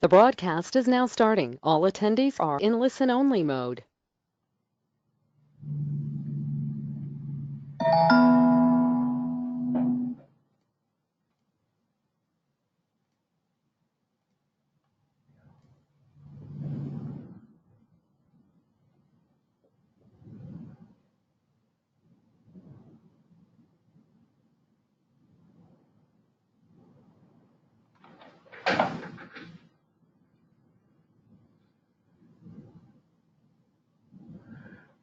The broadcast is now starting. All attendees are in listen-only mode.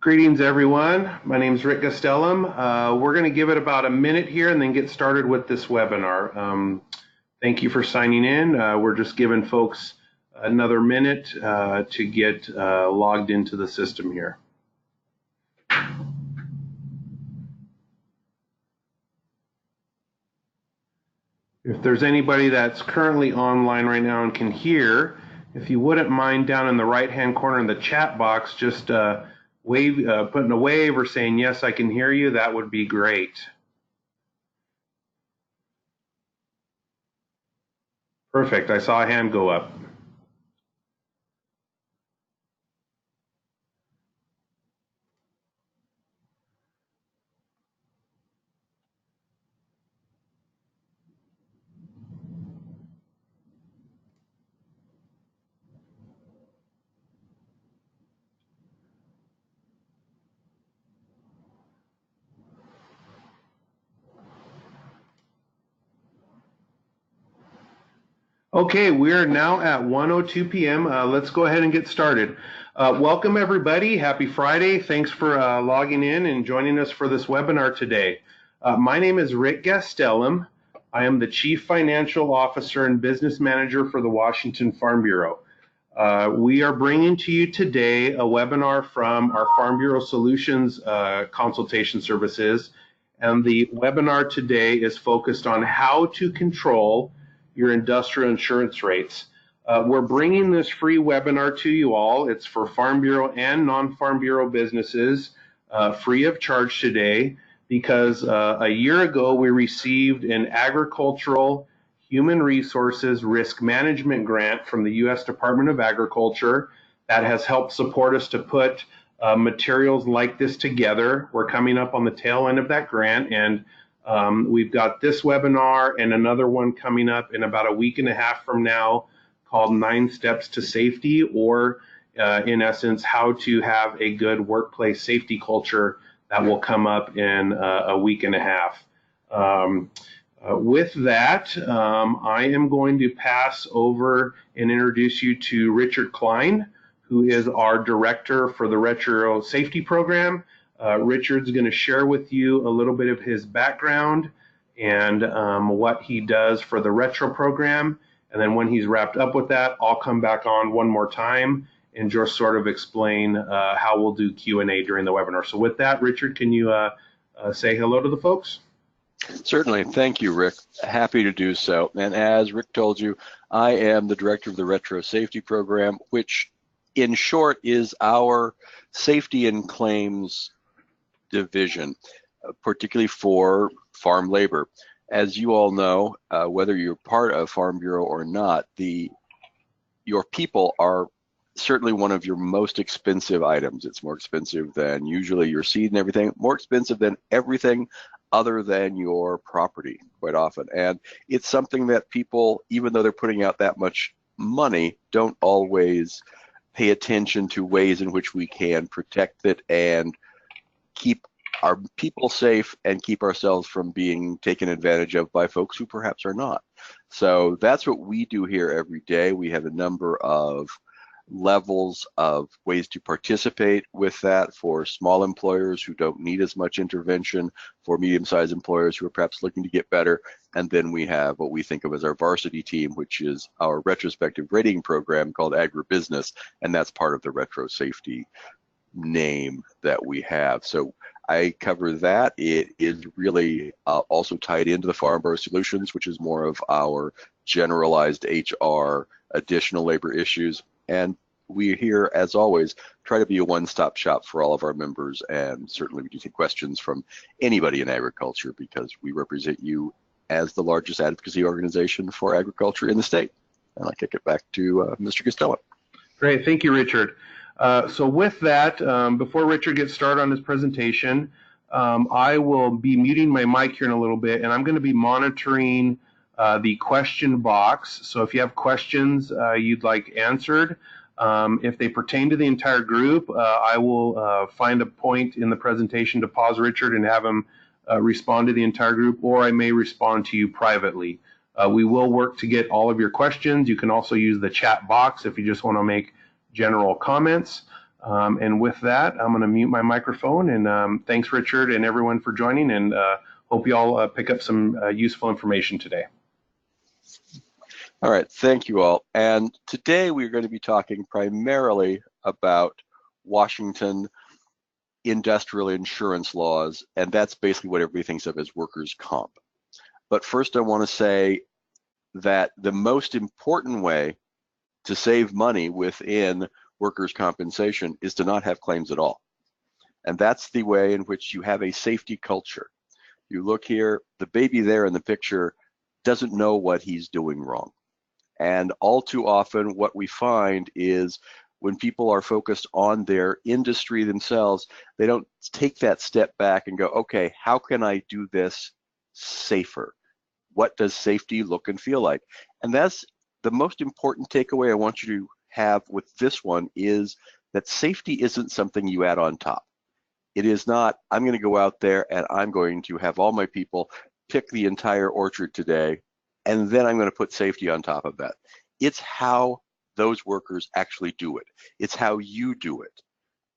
Greetings, everyone. My name is Rick Gastelum. We're going to give it about a minute here and then get started with this webinar. Thank you for signing in. We're just giving folks another minute to get logged into the system here. If there's anybody that's currently online right now and can hear, if you wouldn't mind down in the right-hand corner in the chat box, just putting a wave or saying, yes, I can hear you, that would be great. Perfect, I saw a hand go up. Okay, we are now at 1:02 p.m. Let's go ahead and get started. Welcome, everybody. Happy Friday. Thanks for logging in and joining us for this webinar today. My name is Rick Gastelum. I am the Chief Financial Officer and Business Manager for the Washington Farm Bureau. We are bringing to you today a webinar from our Farm Bureau Solutions consultation services. And the webinar today is focused on how to control your industrial insurance rates. We're bringing this free webinar to you all. It's for Farm Bureau and non-Farm Bureau businesses, free of charge today, because a year ago we received an agricultural human resources risk management grant from the U.S. Department of Agriculture that has helped support us to put materials like this together. We're coming up on the tail end of that grant, and we've got this webinar and another one coming up in about a week and a half from now called 9 Steps to Safety, or in essence, how to have a good workplace safety culture. That will come up in a week and a half. With that, I am going to pass over and introduce you to Richard Clyne, who is our director for the Retro Safety Program. Richard's going to share with you a little bit of his background and what he does for the Retro program. And then when he's wrapped up with that, I'll come back on one more time and just sort of explain how we'll do Q&A during the webinar. So with that, Richard, can you say hello to the folks? Certainly. Thank you, Rick. Happy to do so. And as Rick told you, I am the director of the Retro Safety Program, which in short is our safety and claims division, particularly for farm labor. As you all know, whether you're part of Farm Bureau or not, your people are certainly one of your most expensive items. It's more expensive than usually your seed and everything, more expensive than everything other than your property quite often. And it's something that people, even though they're putting out that much money, don't always pay attention to ways in which we can protect it and keep our people safe and keep ourselves from being taken advantage of by folks who perhaps are not. So that's what we do here every day. We have a number of levels of ways to participate with that for small employers who don't need as much intervention, for medium-sized employers who are perhaps looking to get better. And then we have what we think of as our varsity team, which is our retrospective rating program called Agribusiness, and that's part of the Retro Safety name that we have. So I cover that. It is really also tied into the Farm Bureau Solutions, which is more of our generalized HR, additional labor issues. And we here, as always, try to be a one-stop shop for all of our members, and certainly we do take questions from anybody in agriculture because we represent you as the largest advocacy organization for agriculture in the state. And I'll kick it back to Mr. Costello. Great, thank you, Richard. So with that, before Richard gets started on his presentation, I will be muting my mic here in a little bit, and I'm going to be monitoring the question box. So if you have questions you'd like answered, if they pertain to the entire group, I will find a point in the presentation to pause Richard and have him respond to the entire group, or I may respond to you privately. We will work to get all of your questions. You can also use the chat box if you just want to make general comments. And with that, I'm going to mute my microphone. And thanks, Richard, and everyone for joining. And hope you all pick up some useful information today. All right, thank you all. And today we're going to be talking primarily about Washington industrial insurance laws, and that's basically what everybody thinks of as workers' comp. But first I want to say that the most important way to save money within workers' compensation is to not have claims at all. And that's the way in which you have a safety culture. You look here, the baby there in the picture doesn't know what he's doing wrong. And all too often what we find is when people are focused on their industry themselves, they don't take that step back and go, okay, how can I do this safer? What does safety look and feel like? And that's the most important takeaway I want you to have with this one, is that safety isn't something you add on top. It is not, I'm going to go out there and I'm going to have all my people pick the entire orchard today, and then I'm going to put safety on top of that. It's how those workers actually do it. It's how you do it.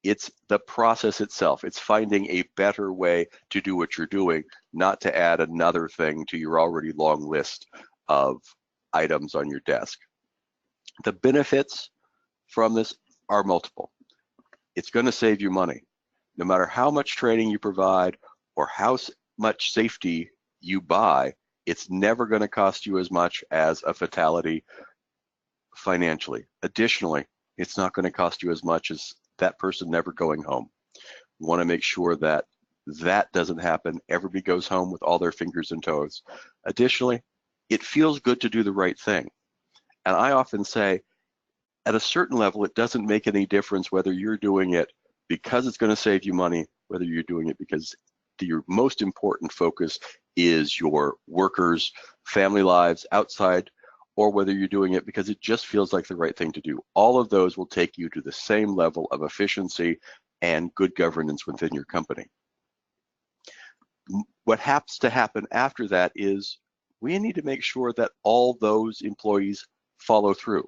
It's the process itself. It's finding a better way to do what you're doing, not to add another thing to your already long list of items on your desk. The benefits from this are multiple. It's going to save you money. No matter how much training you provide or how much safety you buy, it's never going to cost you as much as a fatality financially. Additionally, it's not going to cost you as much as that person never going home. You want to make sure that that doesn't happen. Everybody goes home with all their fingers and toes. Additionally, it feels good to do the right thing. And I often say, at a certain level, it doesn't make any difference whether you're doing it because it's going to save you money, whether you're doing it because your most important focus is your workers' family lives outside, or whether you're doing it because it just feels like the right thing to do. All of those will take you to the same level of efficiency and good governance within your company. What has to happen after that is we need to make sure that all those employees follow through.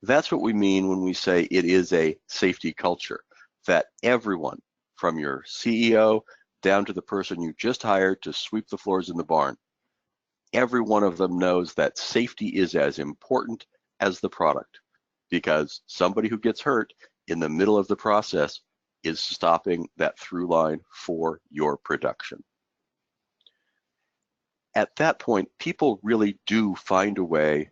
That's what we mean when we say it is a safety culture, that everyone from your CEO down to the person you just hired to sweep the floors in the barn, every one of them knows that safety is as important as the product, because somebody who gets hurt in the middle of the process is stopping that through line for your production. At that point, people really do find a way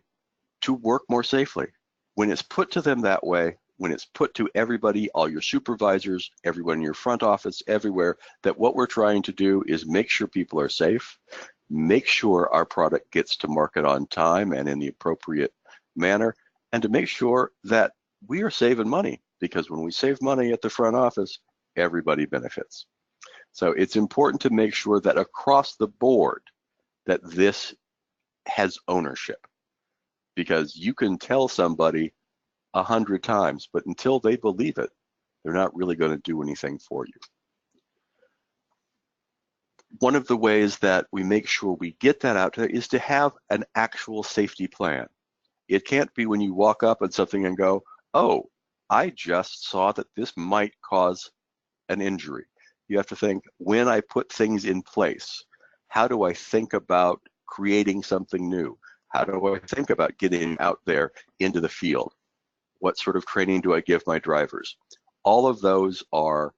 to work more safely. When it's put to them that way, when it's put to everybody, all your supervisors, everyone in your front office, everywhere, that what we're trying to do is make sure people are safe, make sure our product gets to market on time and in the appropriate manner, and to make sure that we are saving money, because when we save money at the front office, everybody benefits. So it's important to make sure that across the board that this has ownership, because you can tell somebody 100 times, but until they believe it, they're not really going to do anything for you. One of the ways that we make sure we get that out there is to have an actual safety plan. It can't be when you walk up at something and go, oh, I just saw that this might cause an injury. You have to think, when I put things in place, how do I think about creating something new? How do I think about getting out there into the field? What sort of training do I give my drivers? All of those are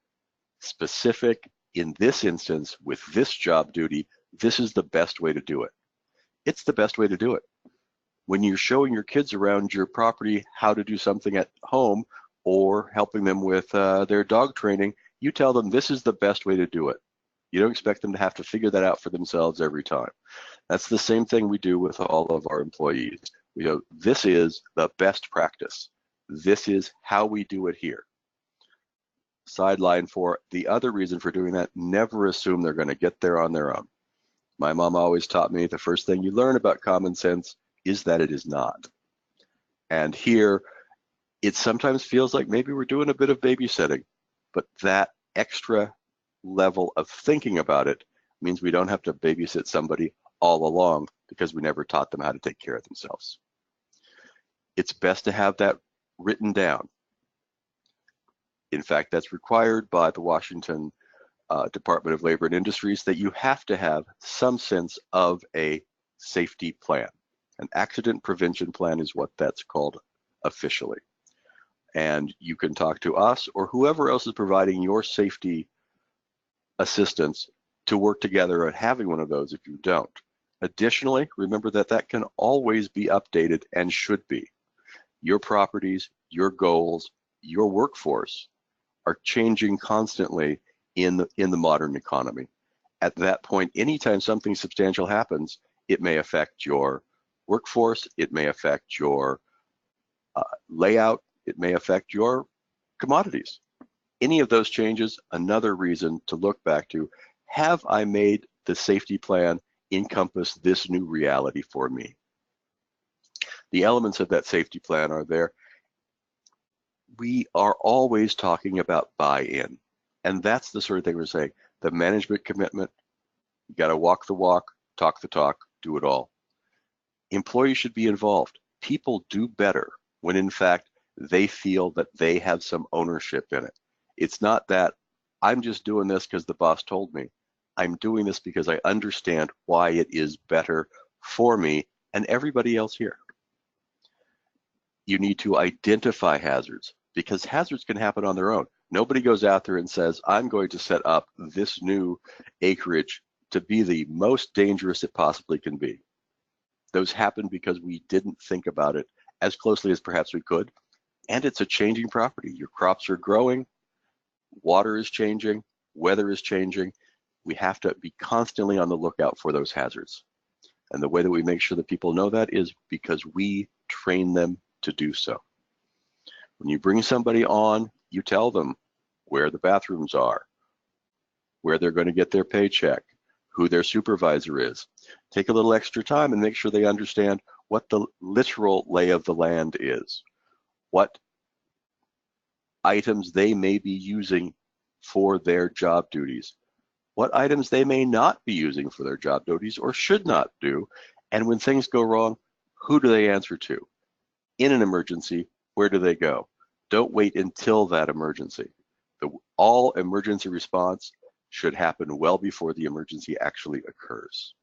specific. In this instance, with this job duty, this is the best way to do it. It's the best way to do it. When you're showing your kids around your property how to do something at home, or helping them with their dog training, you tell them this is the best way to do it. You don't expect them to have to figure that out for themselves every time. That's the same thing we do with all of our employees. This is the best practice. This is how we do it here. Sideline for the other reason for doing that, never assume they're going to get there on their own. My mom always taught me the first thing you learn about common sense is that it is not. And here, it sometimes feels like maybe we're doing a bit of babysitting, but that extra level of thinking about it means we don't have to babysit somebody all along because we never taught them how to take care of themselves. It's best to have that written down. In fact, that's required by the Washington Department of Labor and Industries, that you have to have some sense of a safety plan. An accident prevention plan is what that's called officially. And you can talk to us or whoever else is providing your safety assistance to work together at having one of those if you don't. Additionally, remember that that can always be updated and should be. Your properties, your goals, your workforce are changing constantly in the modern economy. At that point, anytime something substantial happens, it may affect your workforce, it may affect your layout, it may affect your commodities. Any of those changes, another reason to look back to, have I made the safety plan encompass this new reality for me? The elements of that safety plan are there. We are always talking about buy-in, and that's the sort of thing we're saying. The management commitment, you got to walk the walk, talk the talk, do it all. Employees should be involved. People do better when in fact they feel that they have some ownership in it. It's not that I'm just doing this because the boss told me. I'm doing this because I understand why it is better for me and everybody else here. You need to identify hazards, because hazards can happen on their own. Nobody goes out there and says, I'm going to set up this new acreage to be the most dangerous it possibly can be. Those happen because we didn't think about it as closely as perhaps we could. And it's a changing property. Your crops are growing, water is changing, weather is changing. We have to be constantly on the lookout for those hazards. And the way that we make sure that people know that is because we train them to do so. When you bring somebody on, you tell them where the bathrooms are, where they're going to get their paycheck, who their supervisor is. Take a little extra time and make sure they understand what the literal lay of the land is, what items they may be using for their job duties, what items they may not be using for their job duties or should not do, and when things go wrong, who do they answer to? In an emergency, where do they go? Don't wait until that emergency. All emergency response should happen well before the emergency actually occurs.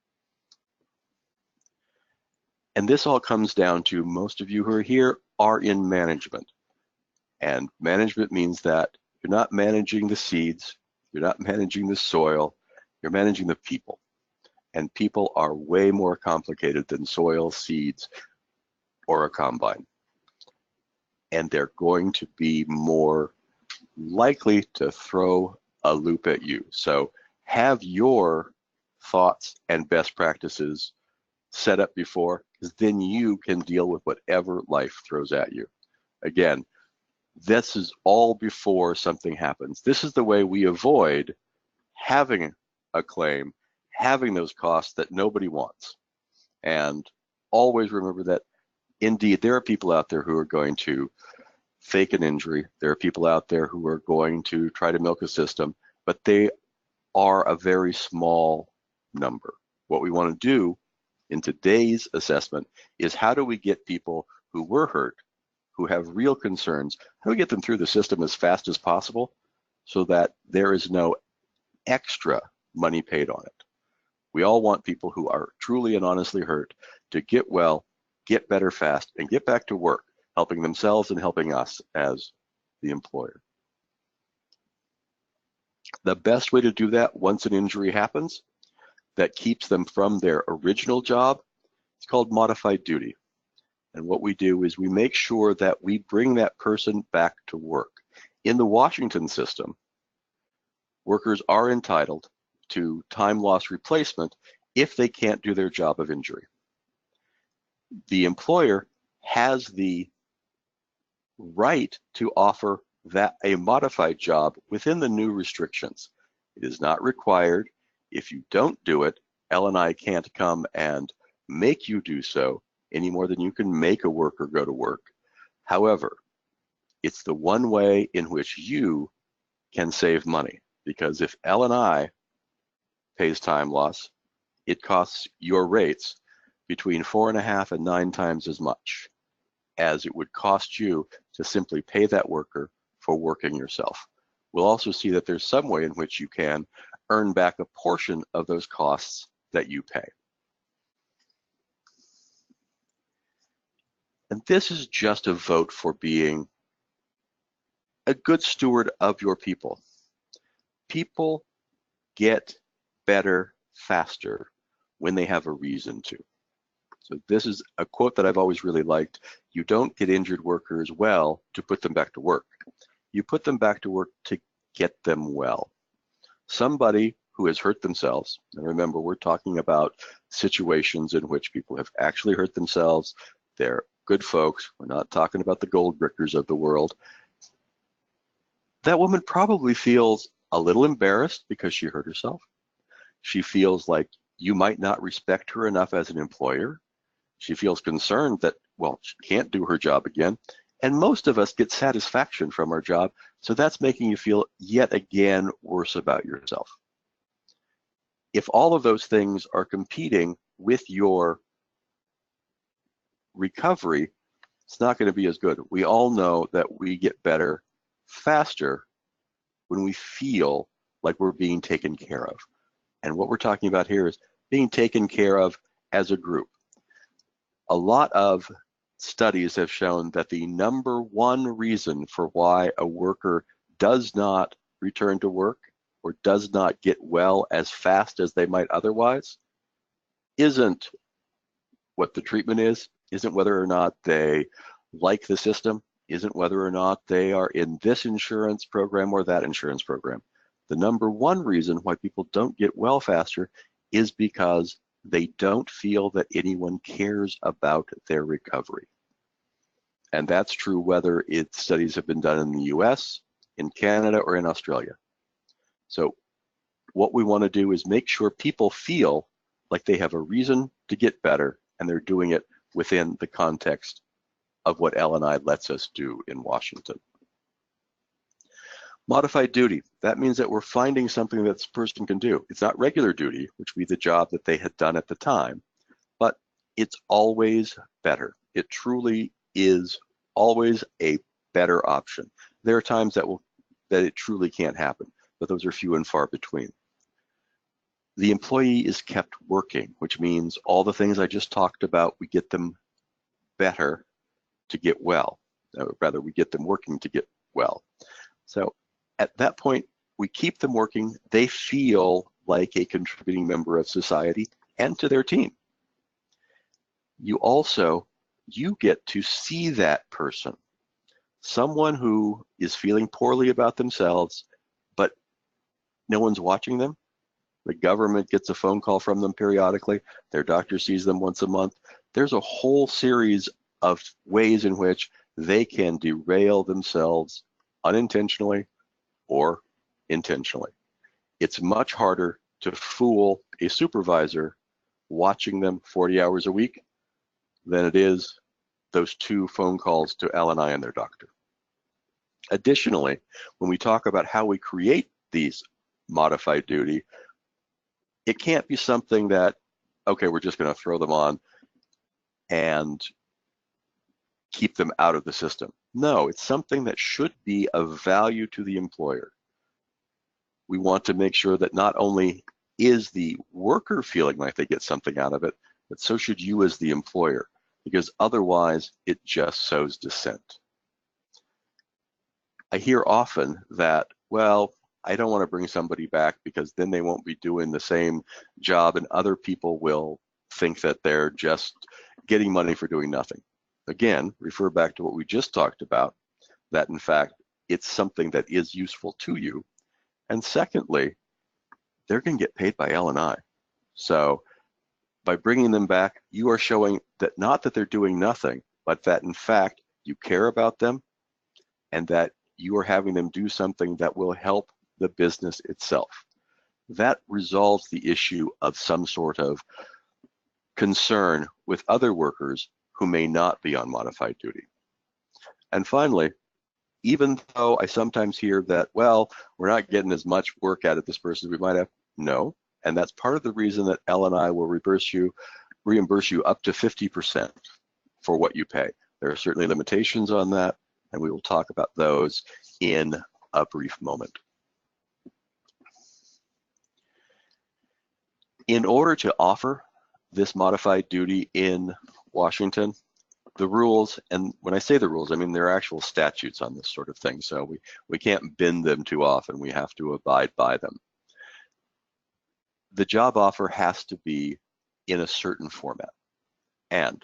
And this all comes down to most of you who are here are in management. And management means that you're not managing the seeds, you're not managing the soil, you're managing the people. And people are way more complicated than soil, seeds, or a combine. And they're going to be more likely to throw a loop at you. So have your thoughts and best practices set up before, because then you can deal with whatever life throws at you. Again, this is all before something happens. This is the way we avoid having a claim, having those costs that nobody wants. And always remember that indeed there are people out there who are going to fake an injury. There are people out there who are going to try to milk a system, but they are a very small number. What we want to do in today's assessment is how do we get people who were hurt, who have real concerns, how do we get them through the system as fast as possible so that there is no extra money paid on it. We all want people who are truly and honestly hurt to get well, get better fast, and get back to work, helping themselves and helping us as the employer. The best way to do that once an injury happens that keeps them from their original job, it's called modified duty. And what we do is we make sure that we bring that person back to work. In the Washington system, workers are entitled to time loss replacement if they can't do their job of injury. the employer has the right to offer that a modified job within the new restrictions. It is not required. If you don't do it, L&I can't come and make you do so any more than you can make a worker go to work. However, it's the one way in which you can save money, because if L&I pays time loss, it costs your rates between 4.5 and 9 times as much as it would cost you to simply pay that worker for working yourself. We'll also see that there's some way in which you can earn back a portion of those costs that you pay. And this is just a vote for being a good steward of your people. People get better faster when they have a reason to. So this is a quote that I've always really liked. You don't get injured workers well to put them back to work. You put them back to work to get them well. Somebody who has hurt themselves, and remember, we're talking about situations in which people have actually hurt themselves. They're good folks. We're not talking about the gold brickers of the world. That woman probably feels a little embarrassed because she hurt herself. She feels like you might not respect her enough as an employer. She feels concerned that, well, she can't do her job again. And most of us get satisfaction from our job, so that's making you feel yet again worse about yourself. If all of those things are competing with your recovery, it's not going to be as good. We all know that we get better faster when we feel like we're being taken care of. And what we're talking about here is being taken care of as a group. A lot of studies have shown that the number one reason for why a worker does not return to work or does not get well as fast as they might otherwise isn't what the treatment is, isn't whether or not they like the system, isn't whether or not they are in this insurance program or that insurance program. The number one reason why people don't get well faster is because they don't feel that anyone cares about their recovery. And that's true whether studies have been done in the US, in Canada, or in Australia. So what we want to do is make sure people feel like they have a reason to get better, and they're doing it within the context of what L&I lets us do in Washington. Modified duty, that means that we're finding something that this person can do. It's not regular duty, which would be the job that they had done at the time, but it's always better. It truly is always a better option. There are times that it truly can't happen, but those are few and far between. The employee is kept working, which means all the things I just talked about, we get them better to get well. Rather, we get them working to get well. So at that point, we keep them working. They feel like a contributing member of society and to their team. You get to see that person, someone who is feeling poorly about themselves, but no one's watching them. The government gets a phone call from them periodically. Their doctor sees them once a month. There's a whole series of ways in which they can derail themselves unintentionally or intentionally. It's much harder to fool a supervisor watching them 40 hours a week than it is those 2 phone calls to L&I and their doctor. Additionally, when we talk about how we create these modified duty, it can't be something that, okay, we're just going to throw them on and keep them out of the system. No, it's something that should be of value to the employer. We want to make sure that not only is the worker feeling like they get something out of it, but so should you as the employer, because otherwise it just sows dissent. I hear often that, well, I don't want to bring somebody back because then they won't be doing the same job and other people will think that they're just getting money for doing nothing. Again, refer back to what we just talked about, that in fact, it's something that is useful to you. And secondly, they're going to get paid by L&I. So By bringing them back, you are showing that not that they're doing nothing, but that in fact you care about them and that you are having them do something that will help the business itself. That resolves the issue of some sort of concern with other workers who may not be on modified duty. And finally, even though I sometimes hear that, well, we're not getting as much work out of this person as we might have, no. And that's part of the reason that L&I will reimburse you up to 50% for what you pay. There are certainly limitations on that, and we will talk about those in a brief moment. In order to offer this modified duty in Washington, the rules, and when I say the rules, I mean there are actual statutes on this sort of thing, so we can't bend them too often. We have to abide by them. The job offer has to be in a certain format, and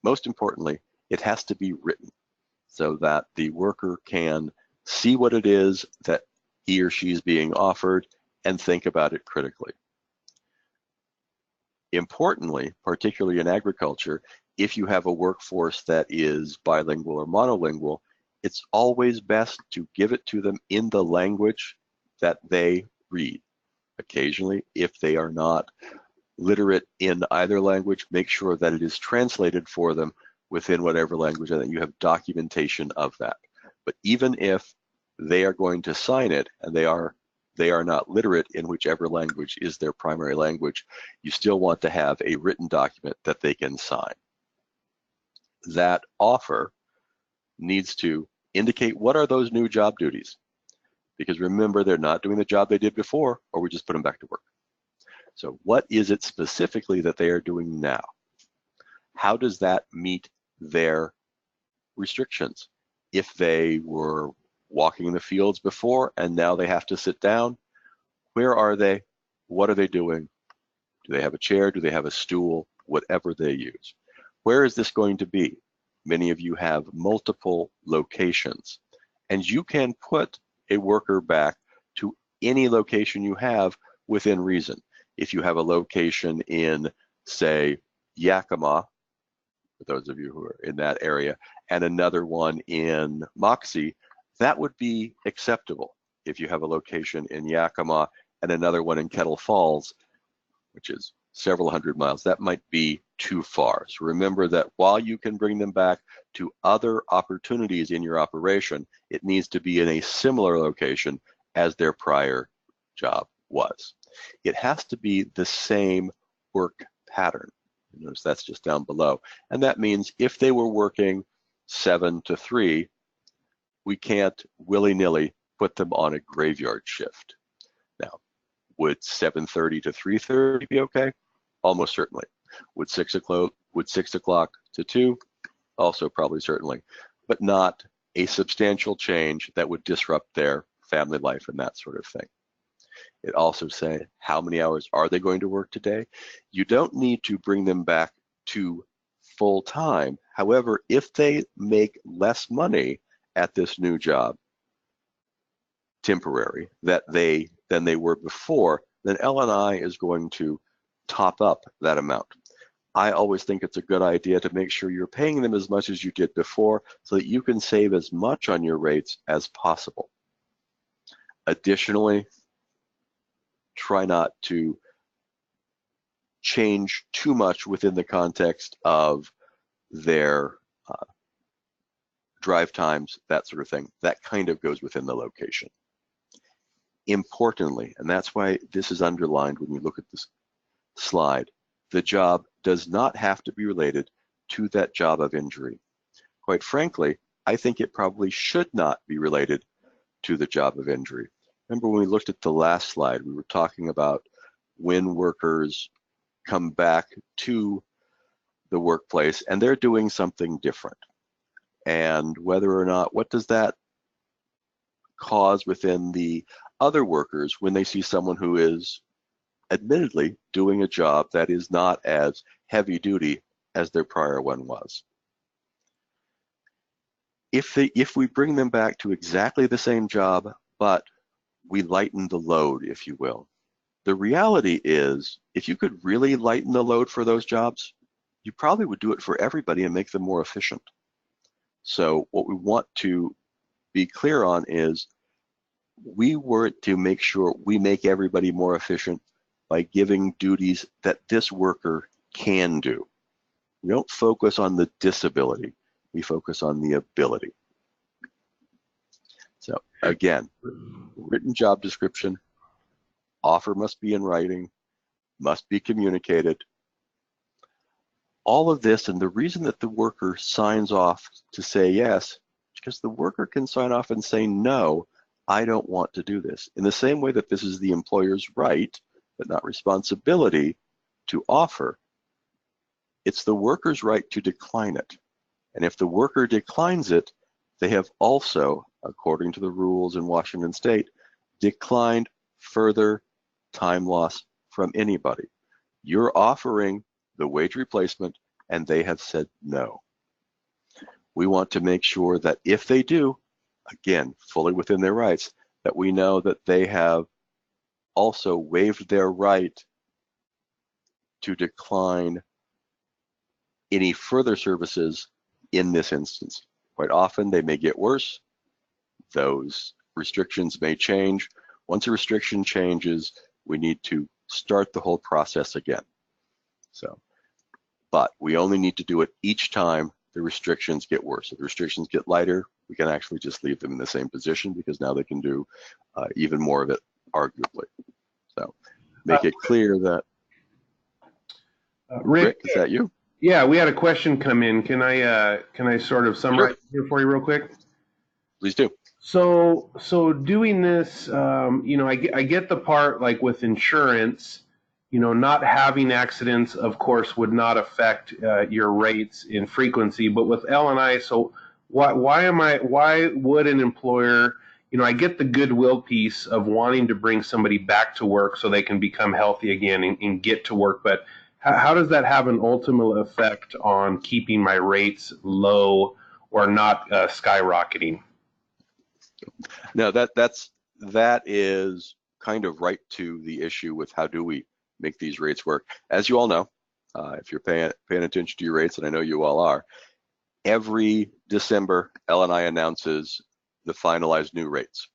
most importantly, it has to be written so that the worker can see what it is that he or she is being offered and think about it critically. Importantly, particularly in agriculture, if you have a workforce that is bilingual or monolingual, it's always best to give it to them in the language that they read. Occasionally, if they are not literate in either language, make sure that it is translated for them within whatever language, and that you have documentation of that. But even if they are going to sign it and they are not literate in whichever language is their primary language, you still want to have a written document that they can sign. That offer needs to indicate what are those new job duties. Because remember, they're not doing the job they did before, or we just put them back to work. So what is it specifically that they are doing now? How does that meet their restrictions? If they were walking in the fields before and now they have to sit down, where are they? What are they doing? Do they have a chair? Do they have a stool? Whatever they use. Where is this going to be? Many of you have multiple locations, and you can put a worker back to any location you have within reason. If you have a location in, say, Yakima, for those of you who are in that area, and another one in Moxie, that would be acceptable. If you have a location in Yakima and another one in Kettle Falls, which is several hundred miles, that might be too far. So remember that while you can bring them back to other opportunities in your operation, it needs to be in a similar location as their prior job was. It has to be the same work pattern. Notice that's just down below. And that means if they were working 7 to 3, we can't willy-nilly put them on a graveyard shift. Now, would 7:30 to 3:30 be okay? Almost certainly. Would 6 o'clock to 2? Also probably certainly, but not a substantial change that would disrupt their family life and that sort of thing. It also says how many hours are they going to work today? You don't need to bring them back to full time. However, if they make less money at this new job, temporary, than they were before, then L&I is going to top up that amount. I always think it's a good idea to make sure you're paying them as much as you did before so that you can save as much on your rates as possible. Additionally, try not to change too much within the context of their drive times, that sort of thing. That kind of goes within the location. Importantly, and that's why this is underlined when you look at this slide, the job does not have to be related to that job of injury. Quite frankly, I think it probably should not be related to the job of injury. Remember when we looked at the last slide, we were talking about when workers come back to the workplace and they're doing something different. And whether or not, what does that cause within the other workers when they see someone who is admittedly doing a job that is not as heavy duty as their prior one was. If we bring them back to exactly the same job, but we lighten the load, if you will, The reality is, if you could really lighten the load for those jobs, you probably would do it for everybody and make them more efficient. So what we want to be clear on is we want to make sure we make everybody more efficient by giving duties that this worker can do. We don't focus on the disability, we focus on the ability. So again, written job description, offer must be in writing, must be communicated. All of this, and the reason that the worker signs off to say yes, is because the worker can sign off and say, no, I don't want to do this. In the same way that this is the employer's right, but not responsibility, to offer, it's the worker's right to decline it. And if the worker declines it, they have also, according to the rules in Washington State, declined further time loss from anybody. You're offering the wage replacement, and they have said no. We want to make sure that if they do, again, fully within their rights, that we know that they have also waived their right to decline any further services in this instance. Quite often they may get worse. Those restrictions may change. Once a restriction changes, we need to start the whole process again. So, but we only need to do it each time the restrictions get worse. If the restrictions get lighter, we can actually just leave them in the same position because now they can do even more of it, arguably. So make it clear that, Rick, is that you? Yeah, we had a question come in. Can I sort of summarize here for you real quick? Please do. So doing this, I get the part like with insurance, not having accidents, of course, would not affect your rates in frequency. But with L&I, so why would an employer, I get the goodwill piece of wanting to bring somebody back to work so they can become healthy again and get to work. But how does that have an ultimate effect on keeping my rates low or not skyrocketing? No, that is kind of right to the issue with how do we make these rates work. As you all know, if you're paying attention to your rates, and I know you all are, every December, L&I announces the finalized new rates.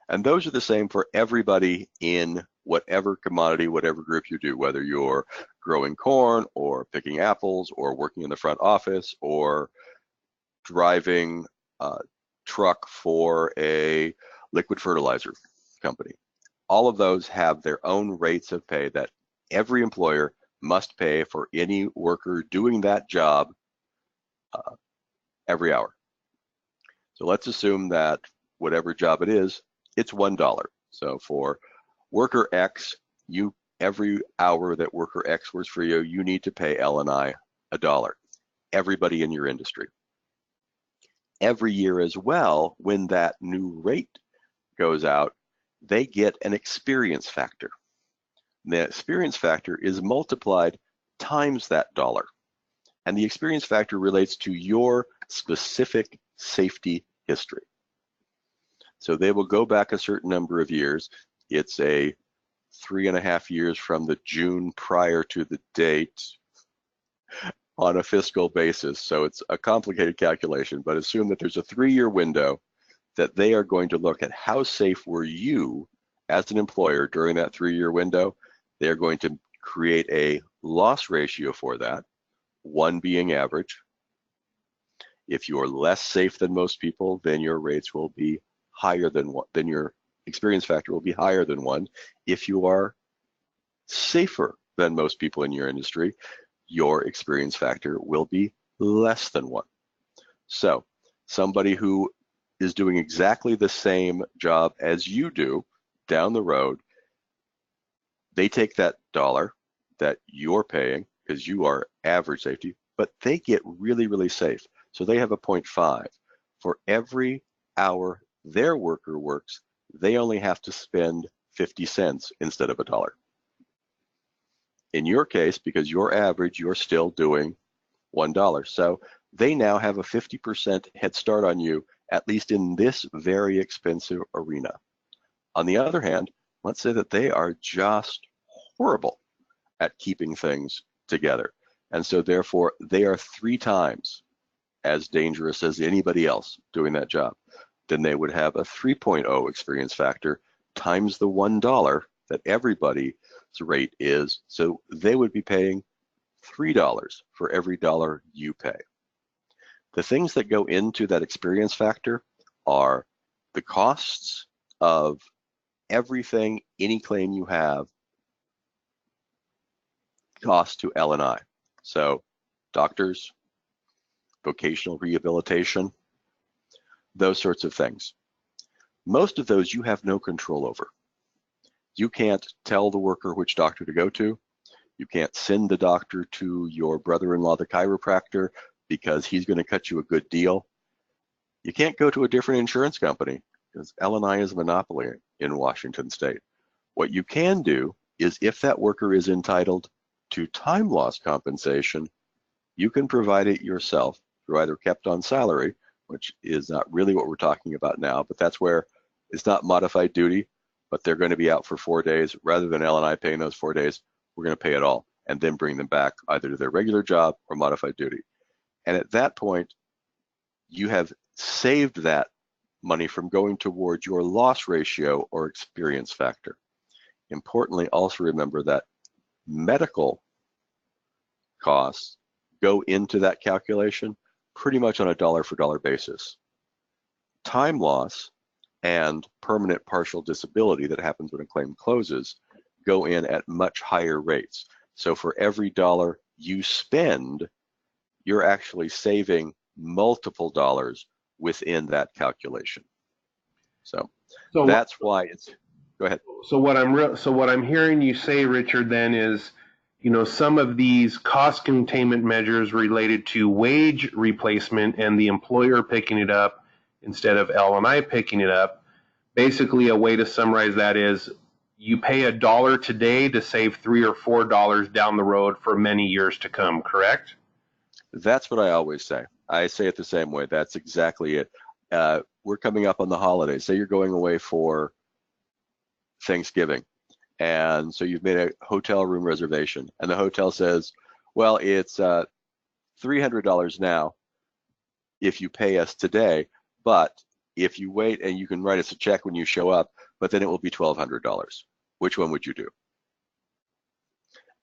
And those are the same for everybody in whatever commodity, whatever group you do, whether you're growing corn or picking apples or working in the front office or driving a truck for a liquid fertilizer company. All of those have their own rates of pay that every employer must pay for any worker doing that job every hour. So let's assume that whatever job it is, it's $1. So for worker X, every hour that worker X works for you, you need to pay L&I $1. Everybody in your industry. Every year as well, when that new rate goes out, they get an experience factor. The experience factor is multiplied times that $1. And the experience factor relates to your specific safety history. So they will go back a certain number of years. It's a 3.5 years from the June prior to the date on a fiscal basis. So it's a complicated calculation, but assume that there's a 3-year window that they are going to look at how safe were you as an employer during that 3-year window. They're going to create a loss ratio for that, 1 being average. If you're less safe than most people, then your rates will be higher than 1, then your experience factor will be higher than 1. If you are safer than most people in your industry, your experience factor will be less than 1. So somebody who is doing exactly the same job as you do down the road, they take that $1 that you're paying because you are average safety, but they get really, really safe. So they have a 0.5. For every hour their worker works, they only have to spend 50 cents instead of $1. In your case, because you're average, you're still doing $1. So they now have a 50% head start on you, at least in this very expensive arena. On the other hand, let's say that they are just horrible at keeping things together. And so therefore, they are 3 times as dangerous as anybody else doing that job. Then they would have a 3.0 experience factor times the $1 that everybody's rate is. So they would be paying $3 for every dollar you pay. The things that go into that experience factor are the costs of everything, any claim you have, cost to L&I. So doctors, vocational rehabilitation, those sorts of things. Most of those you have no control over. You can't tell the worker which doctor to go to. You can't send the doctor to your brother-in-law, the chiropractor, because he's going to cut you a good deal. You can't go to a different insurance company because L&I is a monopoly in Washington state. What you can do is, if that worker is entitled to time loss compensation, you can provide it yourself through either kept on salary, which is not really what we're talking about now, but that's where it's not modified duty, but they're going to be out for 4 days. Rather than L&I paying those 4 days, we're going to pay it all and then bring them back either to their regular job or modified duty. And at that point, you have saved that money from going towards your loss ratio or experience factor. Importantly, also remember that medical costs go into that calculation pretty much on a dollar for dollar basis. Time loss and permanent partial disability that happens when a claim closes go in at much higher rates. So for every dollar you spend, you're actually saving multiple dollars within that calculation. So that's why it's, go ahead. So what I'm hearing you say, Richard, then is, some of these cost containment measures related to wage replacement and the employer picking it up instead of L&I picking it up, basically a way to summarize that is you pay $1 today to save $3 or $4 down the road for many years to come, correct? That's what I always say. I say it the same way. That's exactly it. We're coming up on the holidays. Say you're going away for Thanksgiving, and so you've made a hotel room reservation, and the hotel says, well, it's $300 now if you pay us today, but if you wait and you can write us a check when you show up, but then it will be $1,200. Which one would you do?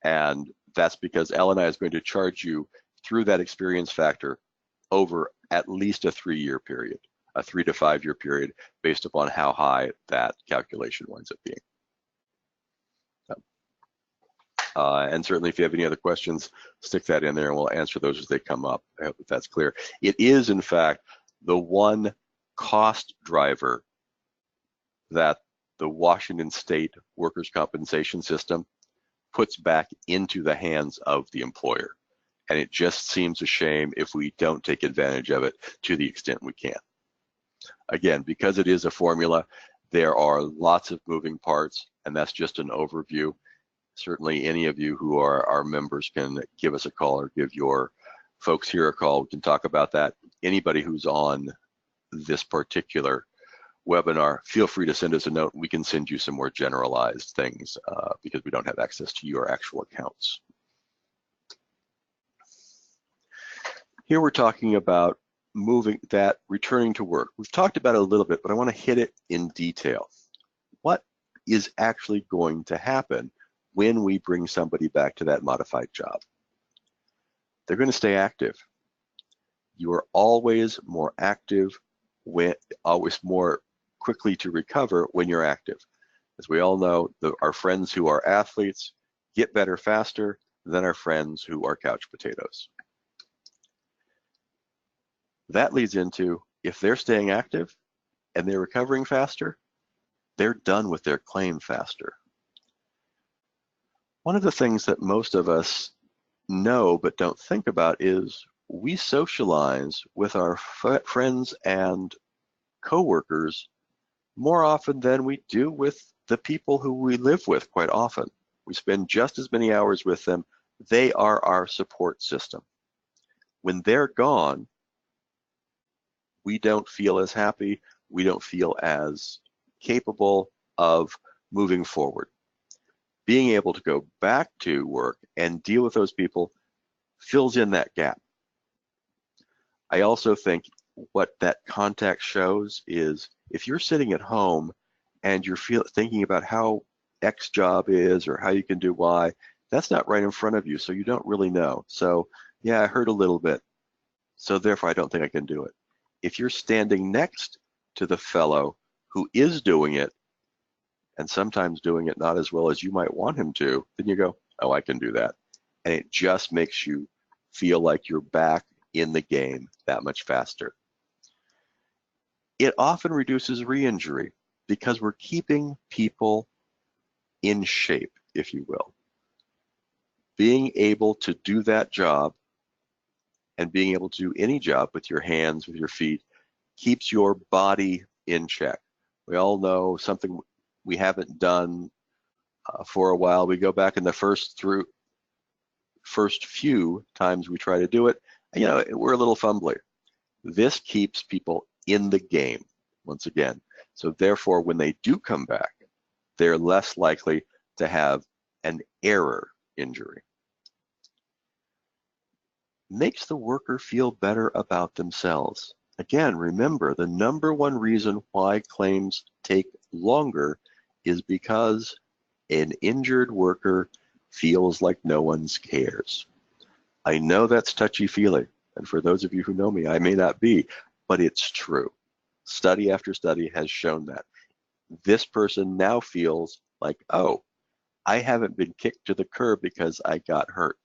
And that's because L&I is going to charge you through that experience factor over at least a 3-year period, a 3 to 5 year period, based upon how high that calculation winds up being. And certainly if you have any other questions, stick that in there and we'll answer those as they come up. I hope that that's clear. It is, in fact, the one cost driver that the Washington State Workers' Compensation System puts back into the hands of the employer. And it just seems a shame if we don't take advantage of it to the extent we can. Again, because it is a formula, there are lots of moving parts, and that's just an overview. Certainly any of you who are our members can give us a call or give your folks here a call. We can talk about that. Anybody who's on this particular webinar, feel free to send us a note. We can send you some more generalized things because we don't have access to your actual accounts. Here we're talking about returning to work. We've talked about it a little bit, but I want to hit it in detail. What is actually going to happen when we bring somebody back to that modified job? They're going to stay active. You are always more active, always more quickly to recover when you're active. As we all know, our friends who are athletes get better faster than our friends who are couch potatoes. That leads into, if they're staying active and they're recovering faster, they're done with their claim faster. One of the things that most of us know but don't think about is we socialize with our friends and coworkers more often than we do with the people who we live with quite often. We spend just as many hours with them. They are our support system. When they're gone, we don't feel as happy. We don't feel as capable of moving forward. being able to go back to work and deal with those people fills in that gap. I also think what that contact shows is if you're sitting at home and you're thinking about how X job is or how you can do Y, that's not right in front of you, so you don't really know. So yeah, I heard a little bit, so therefore I don't think I can do it. If you're standing next to the fellow who is doing it, and sometimes doing it not as well as you might want him to, then you go, oh, I can do that. And it just makes you feel like you're back in the game that much faster. It often reduces re-injury because we're keeping people in shape, if you will. Being able to do that job and being able to do any job with your hands, with your feet, keeps your body in check. We all know something we haven't done for a while. We go back in the first few times we try to do it, we're a little fumbly. This keeps people in the game once again. So therefore, when they do come back, they're less likely to have an error injury. Makes the worker feel better about themselves. Again, remember, the number one reason why claims take longer is because an injured worker feels like no one cares. I know that's touchy-feely, and for those of you who know me, I may not be, but it's true. Study after study has shown that. This person now feels like, oh, I haven't been kicked to the curb because I got hurt.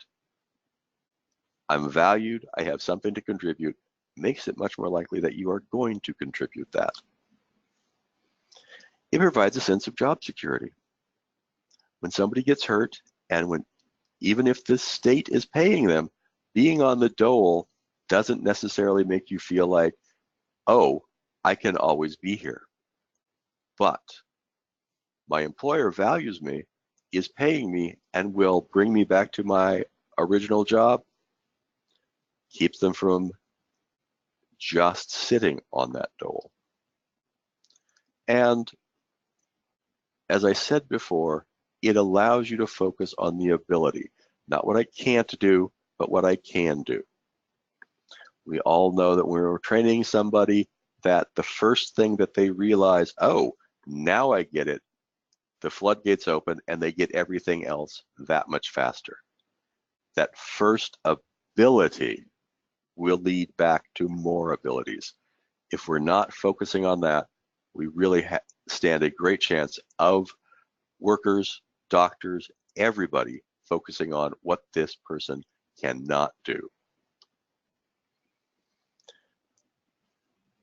I'm valued, I have something to contribute, makes it much more likely that you are going to contribute that. It provides a sense of job security. When somebody gets hurt, and even if the state is paying them, being on the dole doesn't necessarily make you feel like, oh, I can always be here. But my employer values me, is paying me, and will bring me back to my original job, keeps them from just sitting on that dole. And as I said before, it allows you to focus on the ability, not what I can't do, but what I can do. We all know that when we're training somebody, that the first thing that they realize, oh, now I get it, the floodgates open and they get everything else that much faster. That first ability will lead back to more abilities. If we're not focusing on that, we really stand a great chance of workers, doctors, everybody focusing on what this person cannot do.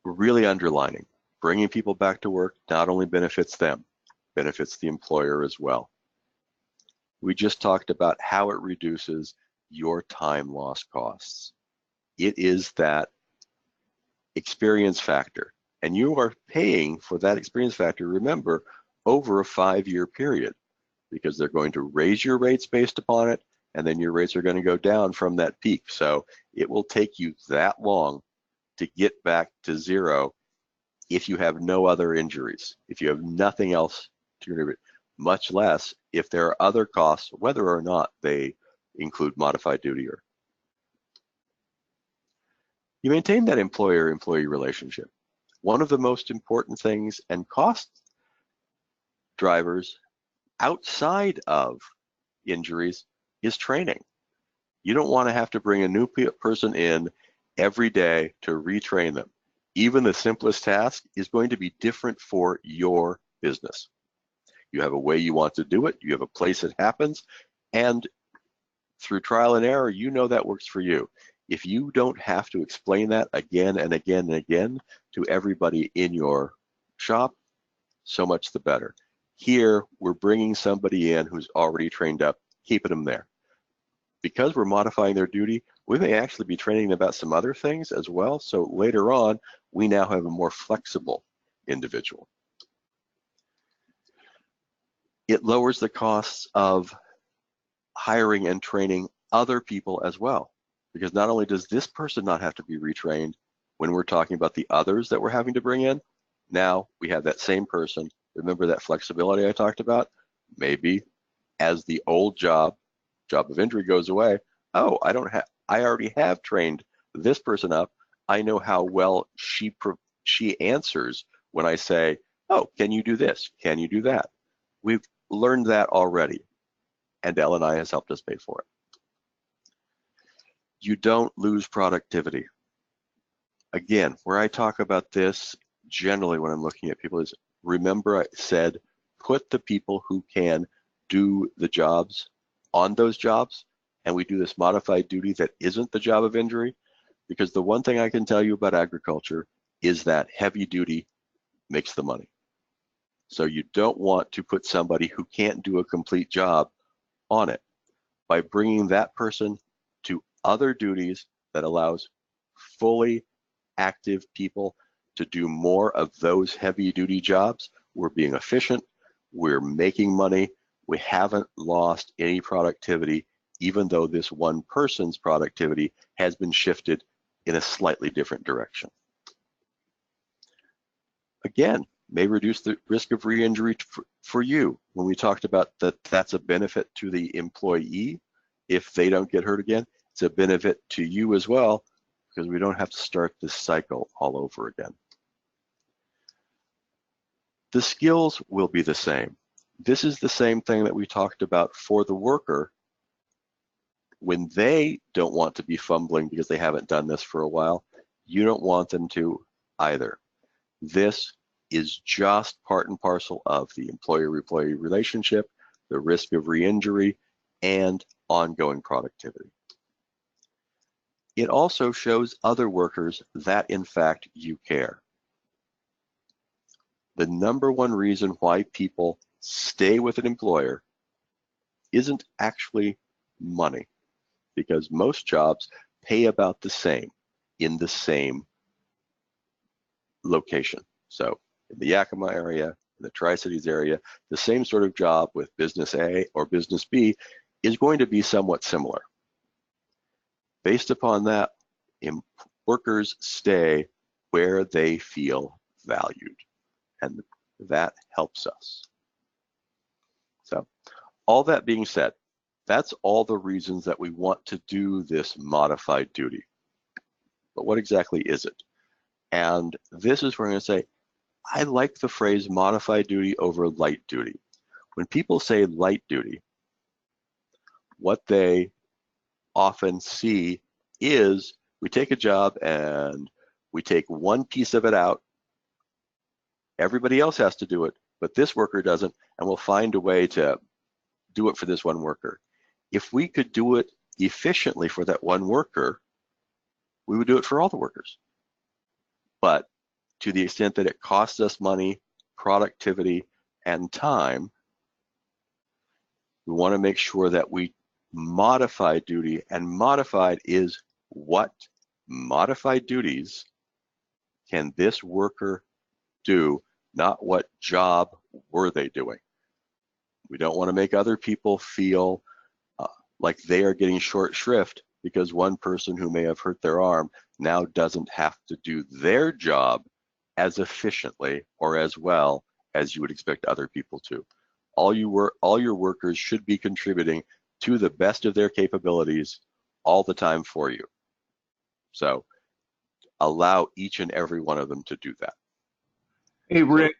Really underlining, bringing people back to work not only benefits them, benefits the employer as well. We just talked about how it reduces your time loss costs. It is that experience factor, and you are paying for that experience factor, remember, over a 5-year period, because they're going to raise your rates based upon it, and then your rates are going to go down from that peak. So it will take you that long to get back to zero if you have no other injuries, if you have nothing else to contribute, much less if there are other costs, whether or not they include modified duty. Or you maintain that employer-employee relationship. One of the most important things and cost drivers outside of injuries is training. You don't want to have to bring a new person in every day to retrain them. Even the simplest task is going to be different for your business. You have a way you want to do it, you have a place it happens, and through trial and error, you know that works for you. If you don't have to explain that again and again and again to everybody in your shop, so much the better. Here, we're bringing somebody in who's already trained up, keeping them there. Because we're modifying their duty, we may actually be training them about some other things as well. So later on, we now have a more flexible individual. It lowers the costs of hiring and training other people as well, because not only does this person not have to be retrained when we're talking about the others that we're having to bring in, now we have that same person. Remember that flexibility I talked about? Maybe as the old job of injury goes away, oh, I already have trained this person up. I know how well she answers when I say, oh, can you do this? Can you do that? We've learned that already, and L&I has helped us pay for it. You don't lose productivity. Again, where I talk about this generally when I'm looking at people is, remember I said, put the people who can do the jobs on those jobs, and we do this modified duty that isn't the job of injury, because the one thing I can tell you about agriculture is that heavy duty makes the money. So you don't want to put somebody who can't do a complete job on it. By bringing that person to other duties that allows fully active people to do more of those heavy duty jobs, we're being efficient, we're making money, we haven't lost any productivity, even though this one person's productivity has been shifted in a slightly different direction. Again, may reduce the risk of re-injury for you. When we talked about that, that's a benefit to the employee if they don't get hurt again. It's a benefit to you as well, because we don't have to start this cycle all over again. The skills will be the same. This is the same thing that we talked about for the worker. When they don't want to be fumbling because they haven't done this for a while, you don't want them to either. This is just part and parcel of the employer-employee relationship, the risk of re-injury, and ongoing productivity. It also shows other workers that, in fact, you care. The number one reason why people stay with an employer isn't actually money, because most jobs pay about the same in the same location. So in the Yakima area, in the Tri-Cities area, the same sort of job with business A or business B is going to be somewhat similar. Based upon that, workers stay where they feel valued, and that helps us. So all that being said, that's all the reasons that we want to do this modified duty. But what exactly is it? And this is where I'm going to say, I like the phrase modified duty over light duty. When people say light duty, what they often see is we take a job and we take one piece of it out. Everybody else has to do it, but this worker doesn't, and we'll find a way to do it for this one worker. If we could do it efficiently for that one worker, we would do it for all the workers. But to the extent that it costs us money, productivity, and time, we want to make sure that we modify duty, and modified is what modified duties can this worker do, not what job were they doing. We don't want to make other people feel like they are getting short shrift because one person who may have hurt their arm now doesn't have to do their job as efficiently or as well as you would expect other people to. All your workers should be contributing to the best of their capabilities all the time for you. So allow each and every one of them to do that. Hey, Rick,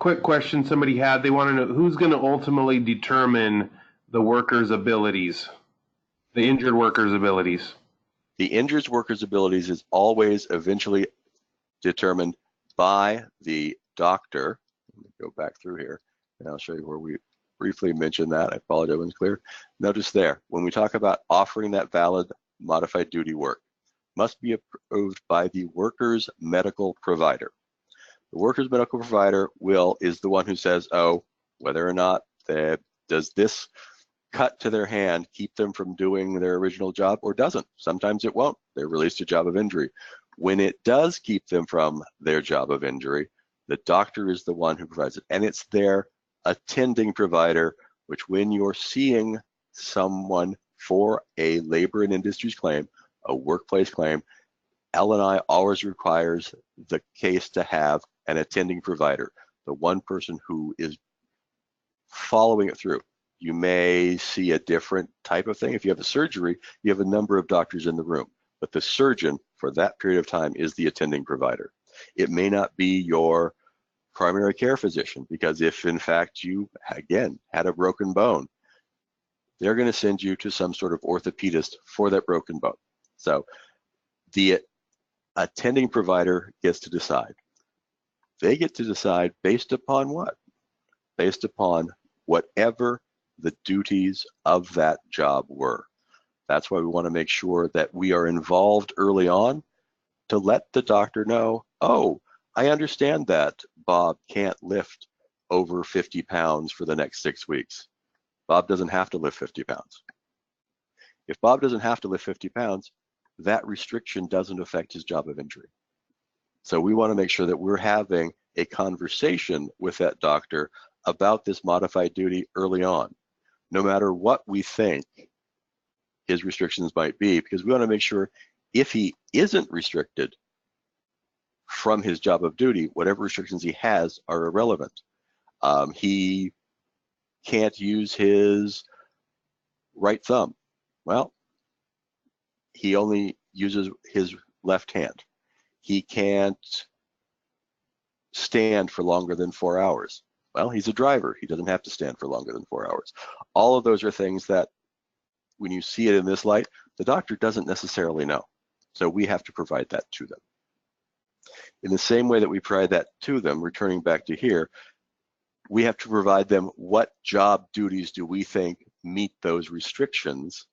quick question somebody had. They want to know who's going to ultimately determine the worker's abilities, the injured worker's abilities. The injured worker's abilities is always eventually determined by the doctor. Let me go back through here and I'll show you where we briefly mentioned that. I apologize, it wasn't clear. Notice there, when we talk about offering that valid modified duty work, must be approved by the worker's medical provider. The worker's medical provider is the one who says, oh, whether or not does this cut to their hand keep them from doing their original job or doesn't. Sometimes it won't. They're released a job of injury. When it does keep them from their job of injury, the doctor is the one who provides it. And it's their attending provider, which when you're seeing someone for a labor and industries claim, a workplace claim, L&I always requires the case to have an attending provider, the one person who is following it through. You may see a different type of thing. If you have a surgery, you have a number of doctors in the room, but the surgeon for that period of time is the attending provider. It may not be your primary care physician, because if in fact you, again, had a broken bone, they're going to send you to some sort of orthopedist for that broken bone. So the attending provider gets to decide. They get to decide based upon what? Based upon whatever the duties of that job were. That's why we want to make sure that we are involved early on to let the doctor know, oh, I understand that Bob can't lift over 50 pounds for the next 6 weeks. Bob doesn't have to lift 50 pounds. If Bob doesn't have to lift 50 pounds, that restriction doesn't affect his job of injury. So we want to make sure that we're having a conversation with that doctor about this modified duty early on, no matter what we think his restrictions might be, because we want to make sure if he isn't restricted from his job of duty, whatever restrictions he has are irrelevant. He can't use his right thumb. Well, he only uses his left hand. He can't stand for longer than 4 hours. Well, he's a driver. He doesn't have to stand for longer than 4 hours. All of those are things that when you see it in this light, the doctor doesn't necessarily know. So we have to provide that to them. In the same way that we provide that to them, returning back to here, we have to provide them what job duties do we think meet those restrictions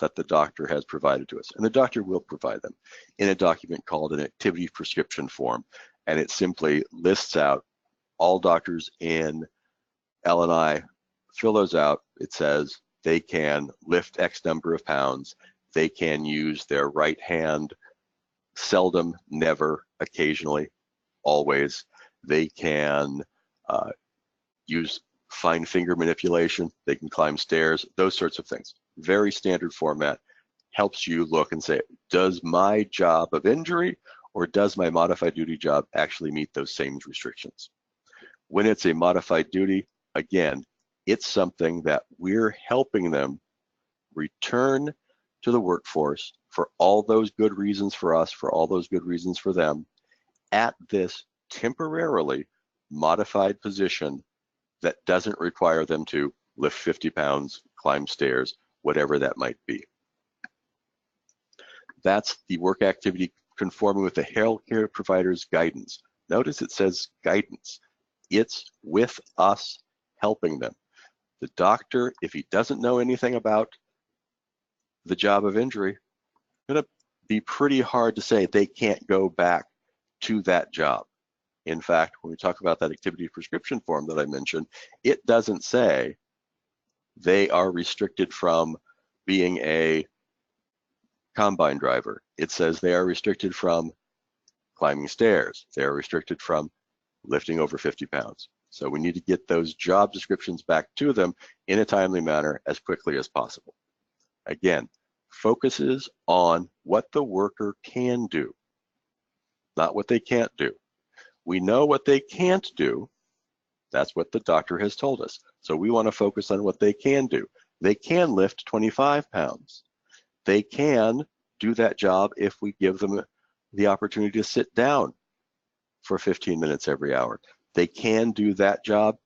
that the doctor has provided to us. And the doctor will provide them in a document called an activity prescription form. And it simply lists out all doctors in L&I, fill those out. It says they can lift X number of pounds. They can use their right hand, seldom, never, occasionally, always. They can use fine finger manipulation. They can climb stairs, those sorts of things. Very standard format, helps you look and say, does my job of injury or does my modified duty job actually meet those same restrictions? When it's a modified duty, again, it's something that we're helping them return to the workforce for all those good reasons for us, for all those good reasons for them, at this temporarily modified position that doesn't require them to lift 50 pounds, climb stairs, whatever that might be. That's the work activity conforming with the healthcare provider's guidance. Notice it says guidance. It's with us helping them. The doctor, if he doesn't know anything about the job of injury, it's going to be pretty hard to say they can't go back to that job. In fact, when we talk about that activity prescription form that I mentioned, it doesn't say they are restricted from being a combine driver. It says they are restricted from climbing stairs. They are restricted from lifting over 50 pounds. So we need to get those job descriptions back to them in a timely manner as quickly as possible. Again, focuses on what the worker can do, not what they can't do. We know what they can't do. That's what the doctor has told us. So we want to focus on what they can do. They can lift 25 pounds. They can do that job if we give them the opportunity to sit down for 15 minutes every hour. They can do that job,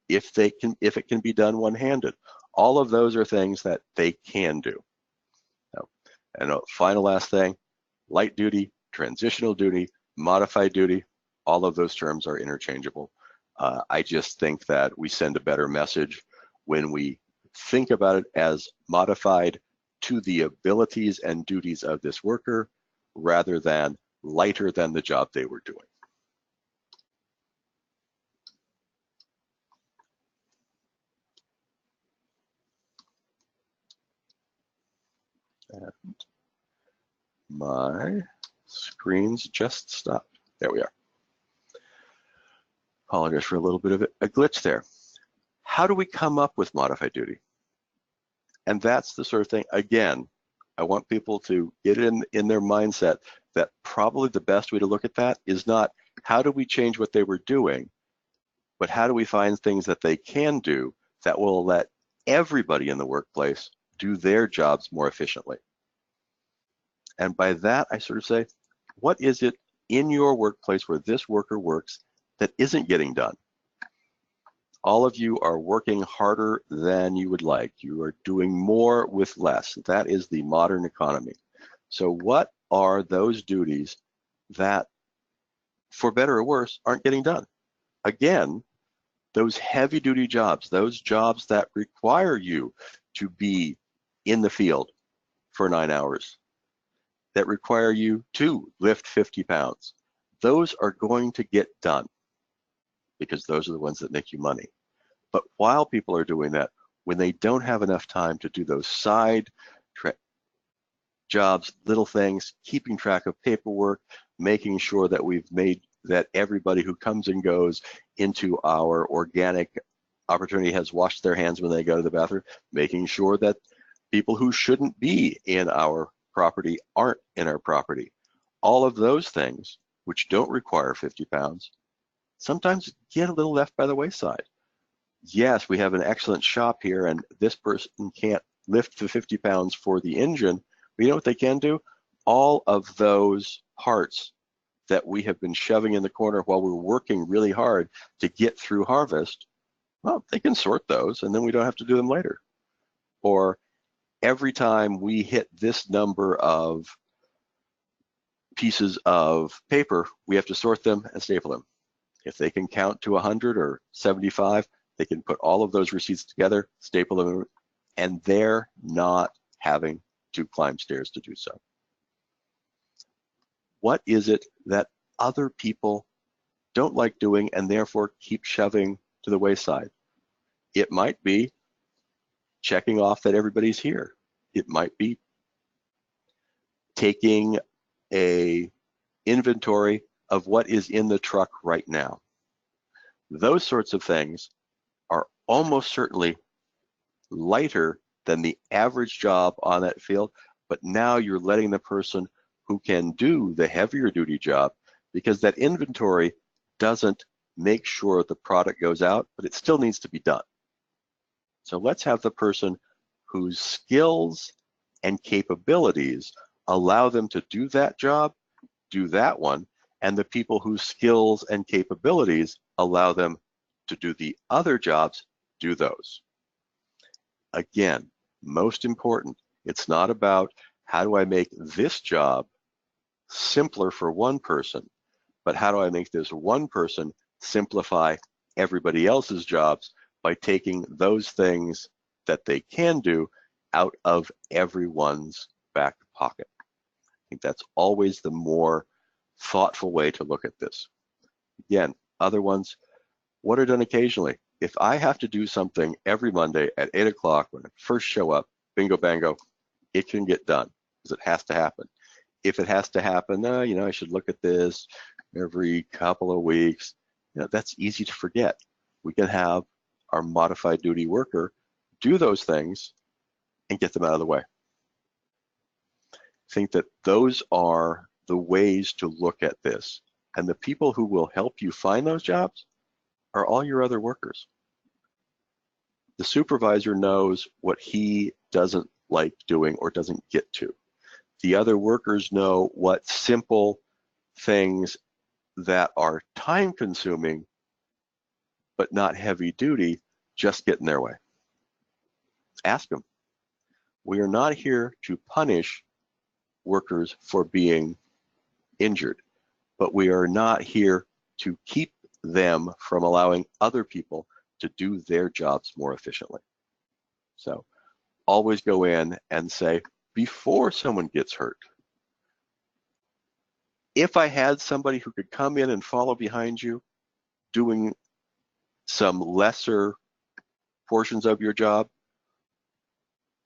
if it can be done one-handed. All of those are things that they can do. And a final last thing, light duty, transitional duty, modified duty, all of those terms are interchangeable. I just think that we send a better message when we think about it as modified to the abilities and duties of this worker rather than lighter than the job they were doing. And my screen's just stopped. There we are. Apologize for a little bit of a glitch there. How do we come up with modified duty? And that's the sort of thing, again, I want people to get it in their mindset that probably the best way to look at that is not how do we change what they were doing, but how do we find things that they can do that will let everybody in the workplace do their jobs more efficiently. And by that, I sort of say, what is it in your workplace where this worker works that isn't getting done? All of you are working harder than you would like. You are doing more with less. That is the modern economy. So what are those duties that, for better or worse, aren't getting done? Again, those heavy duty jobs, those jobs that require you to be in the field for 9 hours, that require you to lift 50 pounds, those are going to get done because those are the ones that make you money. But while people are doing that, when they don't have enough time to do those side jobs, little things, keeping track of paperwork, making sure that we've made that everybody who comes and goes into our organic opportunity has washed their hands when they go to the bathroom, making sure that people who shouldn't be in our property aren't in our property. All of those things, which don't require 50 pounds, sometimes get a little left by the wayside. Yes, we have an excellent shop here and this person can't lift the 50 pounds for the engine, but you know what they can do? All of those parts that we have been shoving in the corner while we're working really hard to get through harvest, well, they can sort those and then we don't have to do them later. Or every time we hit this number of pieces of paper, we have to sort them and staple them. If they can count to 100 or 75, they can put all of those receipts together, staple them, and they're not having to climb stairs to do so. What is it that other people don't like doing and therefore keep shoving to the wayside? It might be checking off that everybody's here. It might be taking an inventory of what is in the truck right now. Those sorts of things are almost certainly lighter than the average job on that field, but now you're letting the person who can do the heavier duty job, because that inventory doesn't make sure the product goes out, but it still needs to be done. So let's have the person whose skills and capabilities allow them to do that job, do that one, and the people whose skills and capabilities allow them to do the other jobs, do those. Again, most important, it's not about how do I make this job simpler for one person, but how do I make this one person simplify everybody else's jobs by taking those things that they can do out of everyone's back pocket. I think that's always the more thoughtful way to look at this. Again, other ones, what are done occasionally? If I have to do something every Monday at 8 o'clock when I first show up, bingo bango, it can get done because it has to happen. If it has to happen, I should look at this every couple of weeks. That's easy to forget. We can have our modified duty worker do those things and get them out of the way. I think that those are the ways to look at this. And the people who will help you find those jobs are all your other workers. The supervisor knows what he doesn't like doing or doesn't get to. The other workers know what simple things that are time consuming but not heavy duty just get in their way. Ask them. We are not here to punish workers for being injured, but we are not here to keep them from allowing other people to do their jobs more efficiently. So always go in and say, before someone gets hurt, if I had somebody who could come in and follow behind you doing some lesser portions of your job,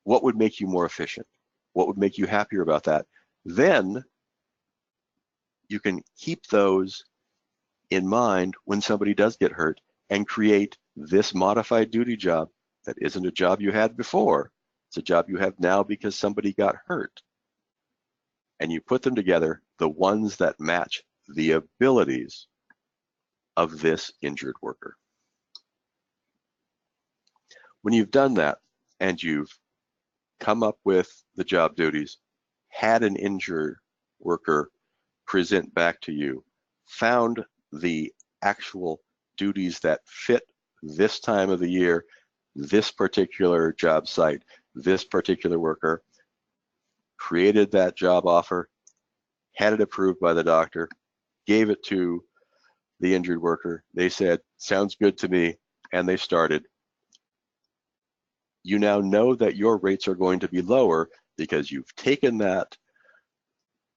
what would make you more efficient? What would make you happier about that? Then you can keep those in mind when somebody does get hurt and create this modified duty job that isn't a job you had before. It's a job you have now because somebody got hurt. And you put them together, the ones that match the abilities of this injured worker. When you've done that, and you've come up with the job duties, had an injured worker present back to you, found the actual duties that fit this time of the year, this particular job site, this particular worker, created that job offer, had it approved by the doctor, gave it to the injured worker. They said, sounds good to me, and they started. You now know that your rates are going to be lower because you've taken that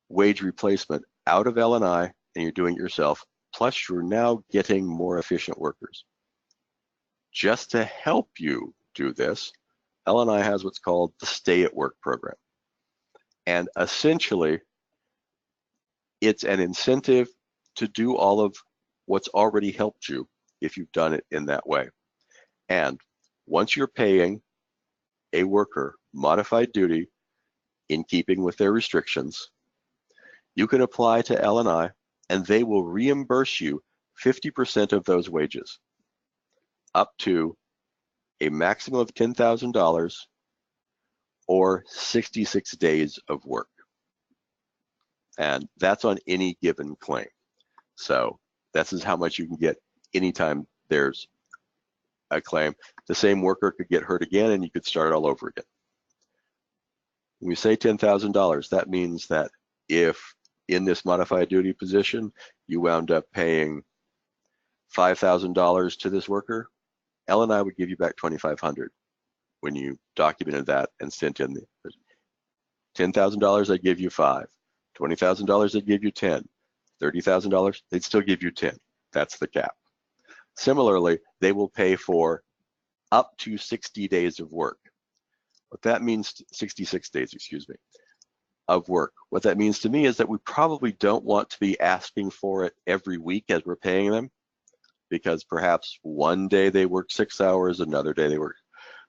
wage replacement out of L&I and you're doing it yourself, plus you're now getting more efficient workers. Just to help you do this, L&I has what's called the Stay at Work program. And essentially, it's an incentive to do all of what's already helped you if you've done it in that way. And once you're paying a worker modified duty in keeping with their restrictions, you can apply to L&I and they will reimburse you 50% of those wages, up to a maximum of $10,000 or 66 days of work. And that's on any given claim. So this is how much you can get anytime there's a claim. The same worker could get hurt again and you could start all over again. When we say $10,000, that means that if in this modified duty position, you wound up paying $5,000 to this worker, L&I would give you back $2,500 when you documented that and sent in the $10,000, they'd give you $5,000. $20,000, they'd give you $10,000. $30,000, they'd still give you $10,000. That's the cap. Similarly, they will pay for up to 60 days of work. What that means, 66 days, excuse me, of work. What that means to me is that we probably don't want to be asking for it every week as we're paying them, because perhaps one day they work 6 hours, another day they work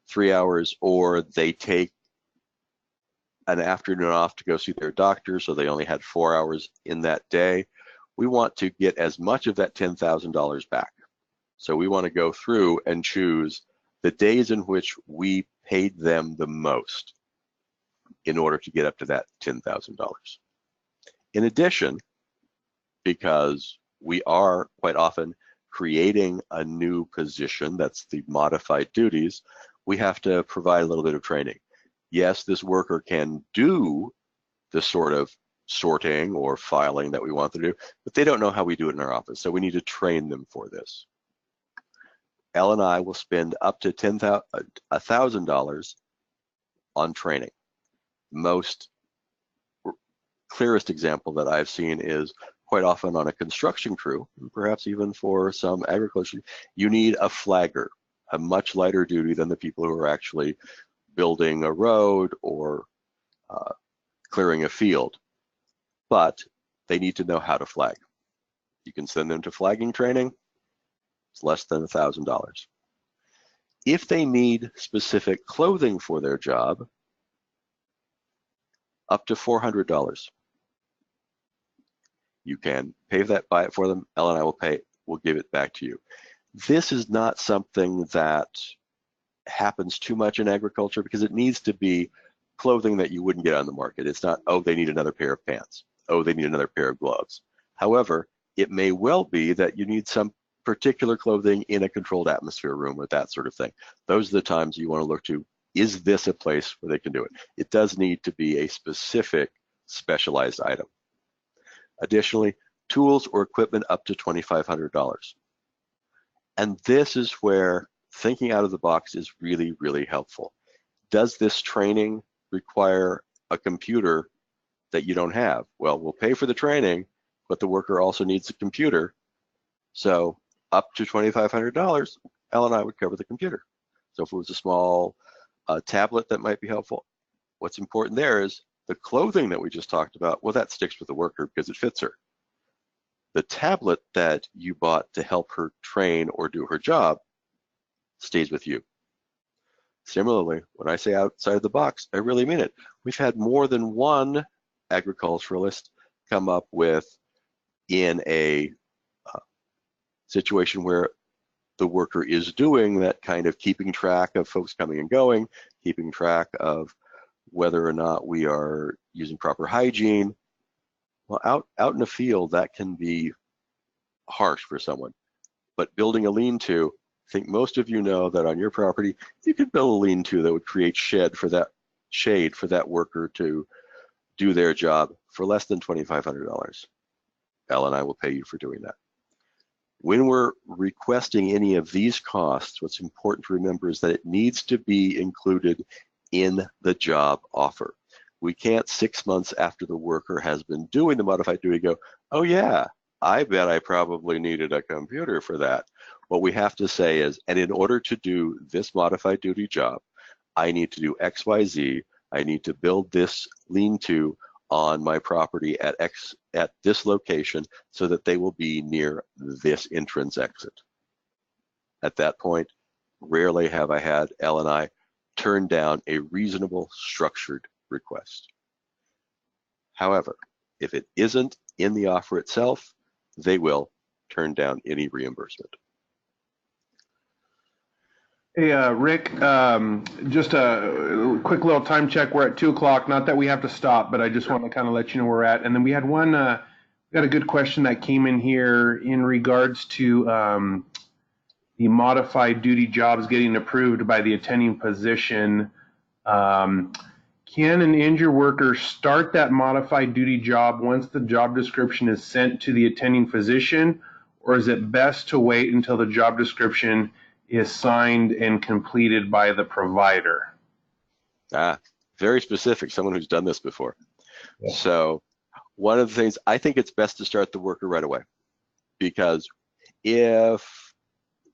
3 hours, or they take an afternoon off to go see their doctor, so they only had 4 hours in that day. We want to get as much of that $10,000 back. So we want to go through and choose the days in which we paid them the most in order to get up to that $10,000. In addition, because we are quite often creating a new position, that's the modified duties, we have to provide a little bit of training. Yes, this worker can do the sort of sorting or filing that we want them to do, but they don't know how we do it in our office, so we need to train them for this. L&I will spend up to $1,000 on training. Most clearest example that I've seen is quite often on a construction crew, perhaps even for some agriculture, you need a flagger, a much lighter duty than the people who are actually building a road or clearing a field, but they need to know how to flag. You can send them to flagging training. It's less than $1,000. If they need specific clothing for their job, up to $400. You can pay that, buy it for them. L&I will give it back to you. This is not something that happens too much in agriculture because it needs to be clothing that you wouldn't get on the market. It's not, oh, they need another pair of pants. Oh, they need another pair of gloves. However, it may well be that you need some particular clothing in a controlled atmosphere room or that sort of thing. Those are the times you want to look to, is this a place where they can do it? It does need to be a specific specialized item. Additionally, tools or equipment up to $2,500. And this is where thinking out of the box is really, really helpful. Does this training require a computer that you don't have? Well, we'll pay for the training, but the worker also needs a computer. So up to $2,500, L&I would cover the computer. So if it was a small tablet, that might be helpful. What's important there is the clothing that we just talked about, well, that sticks with the worker because it fits her. The tablet that you bought to help her train or do her job stays with you. Similarly, when I say outside of the box, I really mean it. We've had more than one agriculturalist come up with in a situation where the worker is doing that kind of keeping track of folks coming and going, keeping track of whether or not we are using proper hygiene. Well, out in the field, that can be harsh for someone. But building a lean-to, I think most of you know that on your property, you could build a lean-to that would create shade for that worker to do their job for less than $2,500. Al and I will pay you for doing that. When we're requesting any of these costs, what's important to remember is that it needs to be included in the job offer. We can't 6 months after the worker has been doing the modified duty go, oh yeah, I bet I probably needed a computer for that. What we have to say is, and in order to do this modified duty job, I need to do X, Y, Z. I need to build this lean-to on my property at this location so that they will be near this entrance exit. At that point, rarely have I had L and I turn down a reasonable structured request. However, if it isn't in the offer itself, they will turn down any reimbursement. Hey, Rick, just a quick little time check. We're at 2 o'clock. Not that we have to stop, but I just want to kind of let you know where we're at. And then we had got a good question that came in here in regards to the modified duty jobs getting approved by the attending physician. Can an injured worker start that modified duty job once the job description is sent to the attending physician, or is it best to wait until the job description is signed and completed by the provider? Very specific, someone who's done this before. Yeah. So one of the things, I think it's best to start the worker right away, because if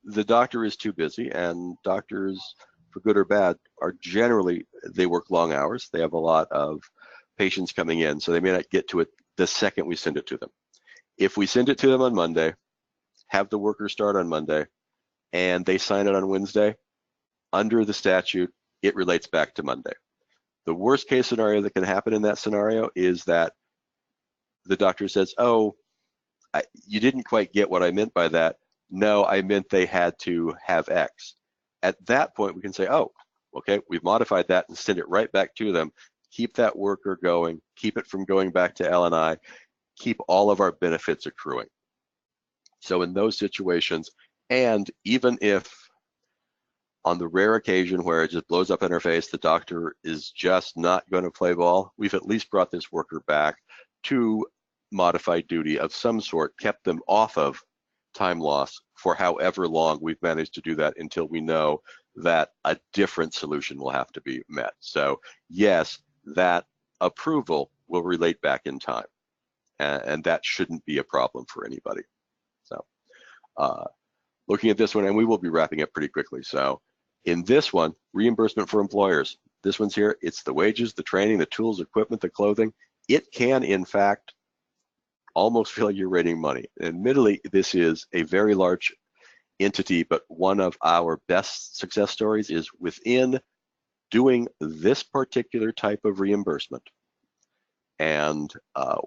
the doctor is too busy, and doctors, for good or bad, are generally, they work long hours. They have a lot of patients coming in, so they may not get to it the second we send it to them. If we send it to them on Monday, have the worker start on Monday, and they sign it on Wednesday, under the statute, it relates back to Monday. The worst case scenario that can happen in that scenario is that the doctor says, oh, you didn't quite get what I meant by that. No, I meant they had to have X. At that point, we can say, oh, okay, we've modified that and send it right back to them. Keep that worker going, keep it from going back to L&I, keep all of our benefits accruing. So in those situations, and even if on the rare occasion where it just blows up in our face, the doctor is just not going to play ball, we've at least brought this worker back to modified duty of some sort, kept them off of time loss for however long we've managed to do that until we know that a different solution will have to be met. So yes, that approval will relate back in time, and that shouldn't be a problem for anybody. So looking at this one, and we will be wrapping up pretty quickly. So in this one, reimbursement for employers. This one's here, it's the wages, the training, the tools, equipment, the clothing. It can, in fact, almost feel like you're raising money. Admittedly, this is a very large entity, but one of our best success stories is within doing this particular type of reimbursement, and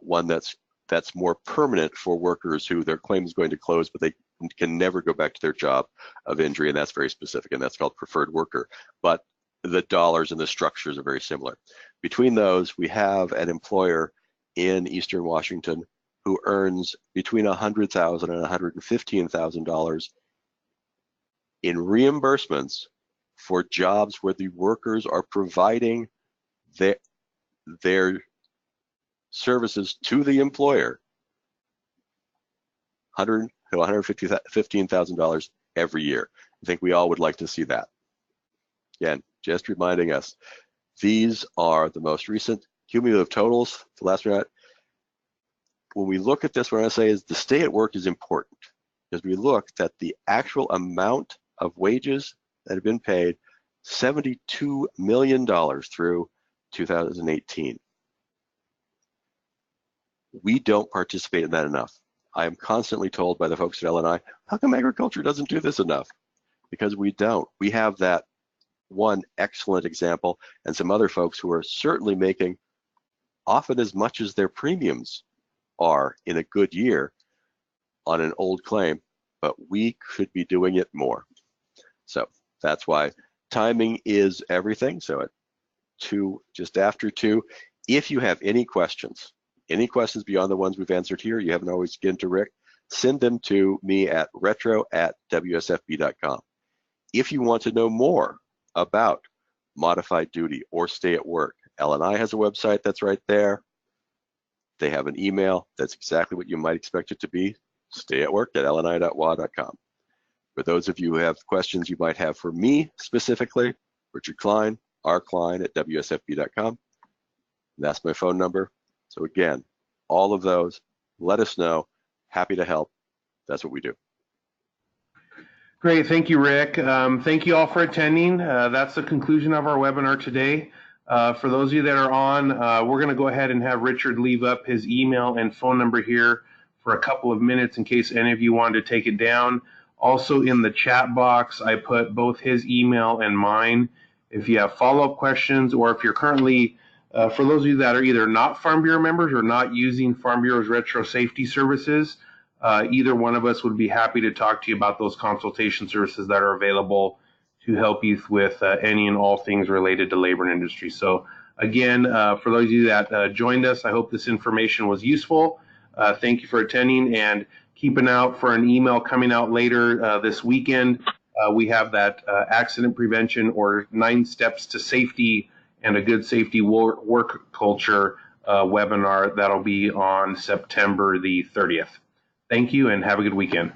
one that's more permanent for workers who their claim is going to close, but they can never go back to their job of injury, and that's very specific, and that's called preferred worker. But the dollars and the structures are very similar. Between those, we have an employer in Eastern Washington who earns between $100,000 and $115,000 in reimbursements for jobs where the workers are providing their services to the employer, $100,000 to $115,000 every year. I think we all would like to see that. Again, just reminding us, these are the most recent cumulative totals. The last one, when we look at this, what I say is the stay at work is important, because we looked at the actual amount of wages that have been paid, $72 million through 2018. We don't participate in that enough. I am constantly told by the folks at L&I, how come agriculture doesn't do this enough? Because we don't. We have that one excellent example, and some other folks who are certainly making often as much as their premiums are in a good year on an old claim, but we could be doing it more. So that's why timing is everything. So at 2, just after 2, if you have any questions beyond the ones we've answered here, you haven't always given to Rick, send them to me at retro@wsfb.com. If you want to know more about modified duty or stay at work, LNI has a website that's right there. They have an email that's exactly what you might expect it to be, stayatwork@lni.wa.com. For those of you who have questions you might have for me specifically, Richard Clyne, rcline@wsfb.com. That's my phone number. So again, all of those, let us know. Happy to help. That's what we do. Great, thank you, Rick. Thank you all for attending. That's the conclusion of our webinar today. For those of you that are on, we're going to go ahead and have Richard leave up his email and phone number here for a couple of minutes in case any of you wanted to take it down. Also in the chat box, I put both his email and mine. If you have follow-up questions, or if you're currently, for those of you that are either not Farm Bureau members or not using Farm Bureau's retro safety services, either one of us would be happy to talk to you about those consultation services that are available to help you with any and all things related to labor and industry. So again, for those of you that joined us, I hope this information was useful. Thank you for attending, and keep an eye out for an email coming out later this weekend. We have that accident prevention or 9 steps to safety and a good safety work culture webinar that'll be on September the 30th. Thank you and have a good weekend.